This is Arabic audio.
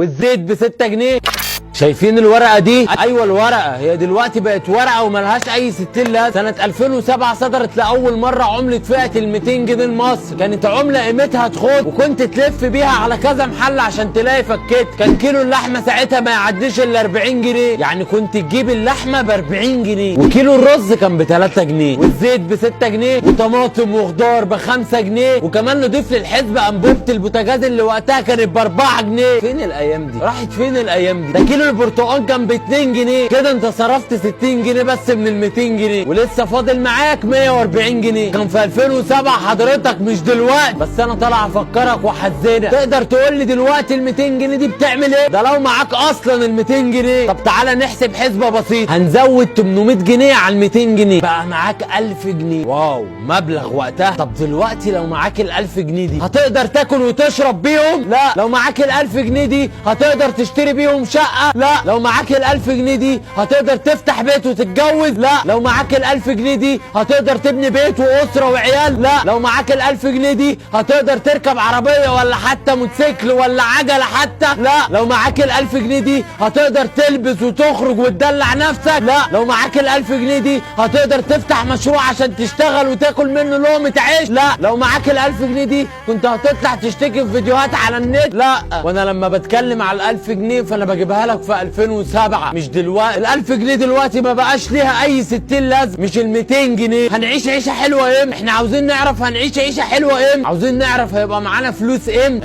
والزيت ب6 جنيه. شايفين الورقة دي؟ ايوه الورقة، هي دلوقتي بقت ورقة وملهاش اي 60 لازمة. سنة 2007 صدرت لأول مرة عملة فئة ال200 جنيه لمصر، كانت عملة قيمتها تخد، وكنت تلف بيها على كذا محل عشان تلاقي فكيت. كان كيلو اللحمة ساعتها ما يعديش الا 40 جنيه، يعني كنت تجيب اللحمة ب 40 جنيه، وكيلو الرز كان ب3 جنيه، والزيت ب6 جنيه، وطماطم وخضار ب5 جنيه، وكمان نضيف للحسب انبوبة البوتاجاز اللي وقتها كانت ب4 جنيه. فين الايام دي؟ راحت فين الايام دي؟ ده كيلو البرتقال كان ب2 جنيه، كده انت صرفت 60 جنيه بس من ال200 جنيه، ولسه فاضل معاك 140 جنيه. كان في 2007 حضرتك، مش دلوقتي. بس انا طالع افكرك واحزنك. تقدر تقول لي دلوقتي ال200 جنيه دي بتعمل ايه؟ ده لو معاك اصلا ال200 جنيه. طب تعالى نحسب حسبه بسيطه، هنزود 800 جنيه على ال200 جنيه، بقى معاك 1000 جنيه. واو، مبلغ وقتها. طب دلوقتي لو معاك ال1000 جنيه دي هتقدر تاكل وتشرب بيهم؟ لا. لو معاك ال1000 جنيه دي هتقدر تشتري بيهم شقه؟ لا. لو معاك ال1000 جنيه دي هتقدر تفتح بيت وتتجوز؟ لا. لو معاك ال1000 جنيه دي هتقدر تبني بيت واسره وعيال؟ لا. لو معاك ال1000 جنيه دي هتقدر تركب عربيه ولا حتى موتوسيكل ولا عجله حتى؟ لا. لو معاك ال1000 جنيه دي هتقدر تلبس وتخرج وتدلع نفسك؟ لا. لو معاك ال1000 جنيه دي هتقدر تفتح مشروع عشان تشتغل وتاكل منه لقمه عيش؟ لا. لو معاك ال1000 جنيه دي كنت هتطلع تشتكي في فيديوهات على النت؟ لا. وانا لما بتكلم على ال1000 جنيه فانا بجيبها لك في 2007 مش دلوقتي. ال1000 جنيه دلوقتي ما بقاش ليها اي 60 لازمه، مش ال200 جنيه. هنعيش عيشه حلوه امتى؟ احنا عاوزين نعرف هنعيش عيشه حلوه امتى، عاوزين نعرف هيبقى معانا فلوس امتى.